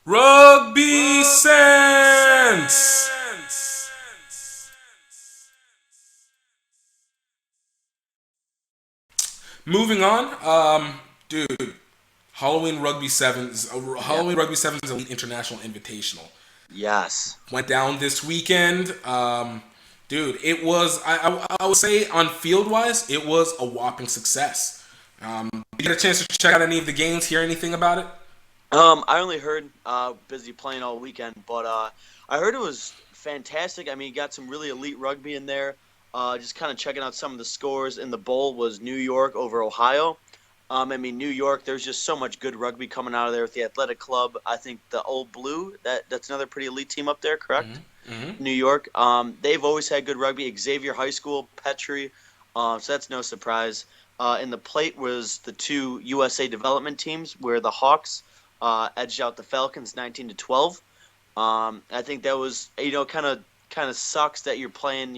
Rugby Sense! Moving on, dude, Halloween Rugby Sevens, Yeah. Halloween Rugby Sevens Elite International Invitational Yes. went down this weekend. Dude, it was I would say on field wise, it was a whopping success. Did you get a chance to check out any of the games, hear anything about it? I only heard busy playing all weekend, but I heard it was fantastic. I mean, you got some really elite rugby in there. Just kind of checking out some of the scores in the bowl was New York over Ohio. I mean, New York. There's just so much good rugby coming out of there with the Athletic Club. I think the Old Blue. That's another pretty elite team up there, correct? Mm-hmm. New York. They've always had good rugby. Xavier High School, Petrie. So that's no surprise. In the plate was the two USA development teams, where the Hawks edged out the Falcons 19-12. I think that was kind of sucks that you're playing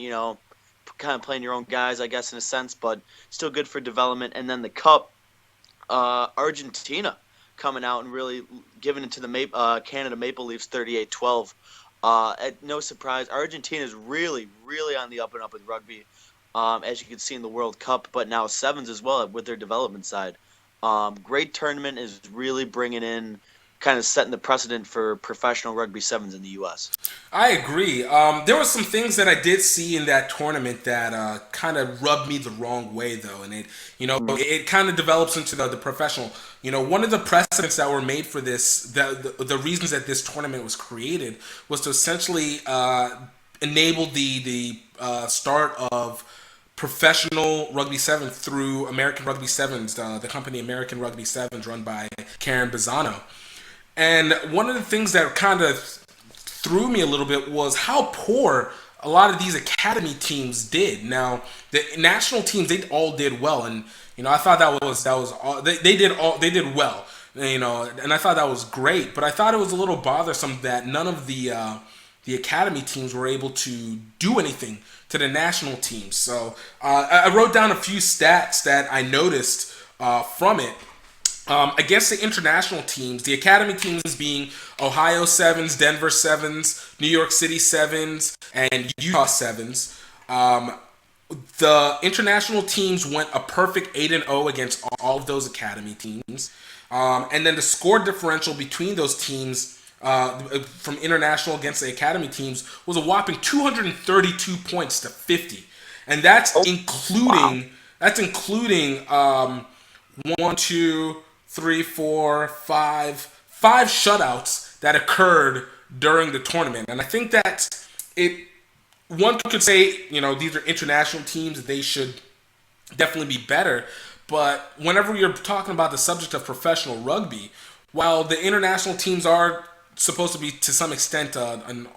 kind of playing your own guys, I guess, in a sense, but still good for development. And then the Cup, Argentina coming out and really giving it to the Canada Maple Leafs 38-12. No surprise, Argentina is really, really on the up and up with rugby, as you can see in the World Cup, but now sevens as well with their development side. Great tournament is really bringing in, kind of setting the precedent for professional rugby sevens in the U.S. I agree. There were some things that I did see in that tournament that kind of rubbed me the wrong way, though, and it kind of develops into the professional. One of the precedents that were made for this, the reasons that this tournament was created, was to essentially enable the start of professional rugby sevens through American Rugby Sevens, the company American Rugby Sevens, run by Karen Bizzano. And one of the things that kind of threw me a little bit was how poor a lot of these academy teams did. Now, the national teams, they all did well, and I thought that was all, they did well, and I thought that was great. But I thought it was a little bothersome that none of the academy teams were able to do anything to the national teams. So I wrote down a few stats that I noticed from it. Against the international teams, the academy teams being Ohio Sevens, Denver Sevens, New York City Sevens, and Utah Sevens, the international teams went a perfect 8-0 against all of those academy teams. And then the score differential between those teams from international against the academy teams was a whopping 232 points to 50. And that's Oh, wow. including one, two, three, four, five shutouts that occurred during the tournament. And I think that it one could say, these are international teams, they should definitely be better. But whenever you're talking about the subject of professional rugby, while the international teams are supposed to be to some extent an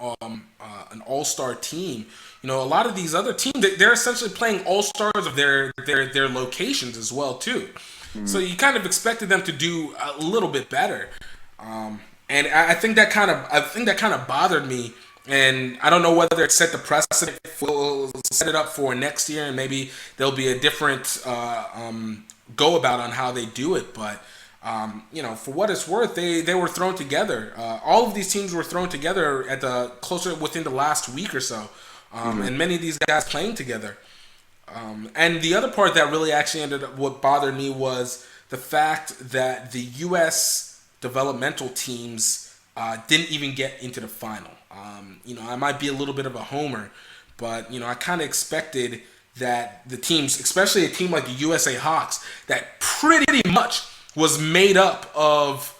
all-star team, a lot of these other teams, they're essentially playing all-stars of their locations as well too. So you kind of expected them to do a little bit better, and I think that kind of bothered me. And I don't know whether it set the precedent, will set it up for next year, and maybe there'll be a different go about on how they do it. But for what it's worth, they were thrown together. All of these teams were thrown together at the closer within the last week or so, and many of these guys playing together. And the other part that really actually ended up what bothered me was the fact that the U.S. developmental teams didn't even get into the final. I might be a little bit of a homer, but I kind of expected that the teams, especially a team like the USA Hawks, that pretty much was made up of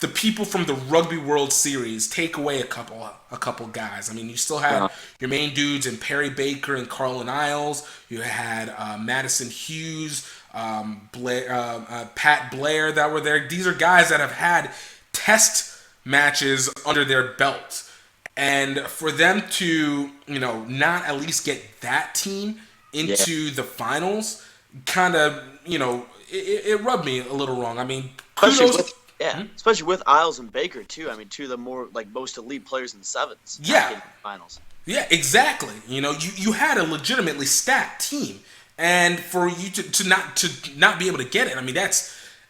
the people from the Rugby World Series, take away a couple guys. I mean, you still had Uh, your main dudes in Perry Baker and Carlin Isles. You had Madison Hughes, Pat Blair that were there. These are guys that have had test matches under their belt, and for them to not at least get that team yeah. into the finals, kind of it rubbed me a little wrong. I mean, Especially kudos. with especially with Isles and Baker too. I mean, two of the more like most elite players in the sevens not Yeah, getting to the finals. yeah, exactly. You had a legitimately stacked team, and for you to not be able to get it, I mean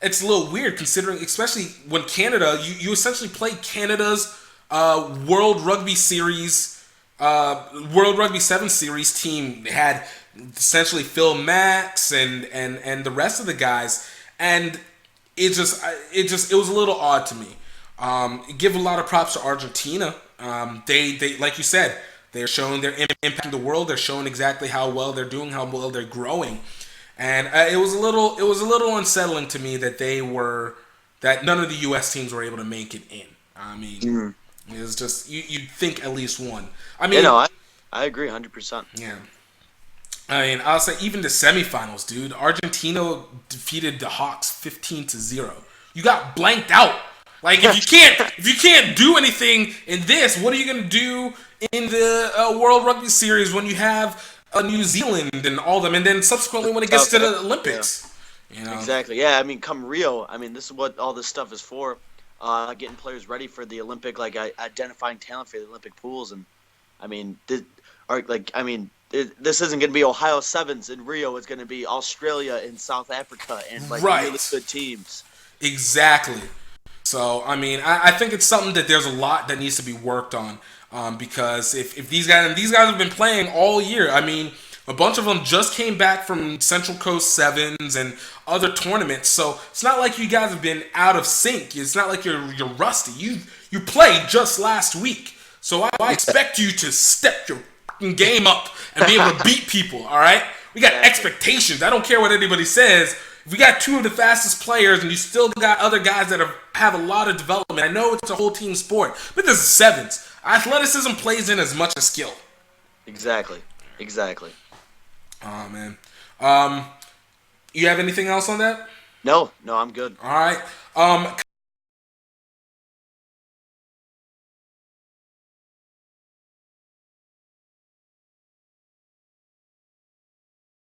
it's a little weird considering, especially when Canada, you essentially play Canada's World Rugby Series, World Rugby 7 Series team. They had essentially Phil Max and the rest of the guys, and it was a little odd to me. Give a lot of props to Argentina. They like you said, they're showing their impact in the world. They're showing exactly how well they're doing, how well they're growing, and it was a little unsettling to me that that none of the U.S. teams were able to make it in. I mean, it was just you'd think at least one. I You mean, know, I agree 100%. yeah. I mean, I'll say even the semifinals, dude. Argentina defeated the Hawks 15-0. You got blanked out. Like if you can't do anything in this, what are you gonna do in the World Rugby Series when you have New Zealand and all them, and then subsequently when it gets to South the Africa, yeah. Olympics, you know? Exactly. Yeah, I mean, come Rio, I mean, this is what all this stuff is for. Getting players ready for the Olympic, like identifying talent for the Olympic pools, and I mean, this isn't going to be Ohio Sevens in Rio. It's going to be Australia and South Africa and like really Right. good teams. Exactly. So I mean, I think it's something that there's a lot that needs to be worked on, because if these guys have been playing all year. I mean, a bunch of them just came back from Central Coast Sevens and other tournaments. So it's not like you guys have been out of sync. It's not like you're rusty. You played just last week. So I expect you to step your game up and be able to beat people. All right, we got expectations. I don't care what anybody says. If we got two of the fastest players and you still got other guys that have a lot of development, I know it's a whole team sport, but this is sevens. Athleticism plays in as much as skill. Exactly. Exactly. Oh man. You have anything else on that? No, I'm good. All right.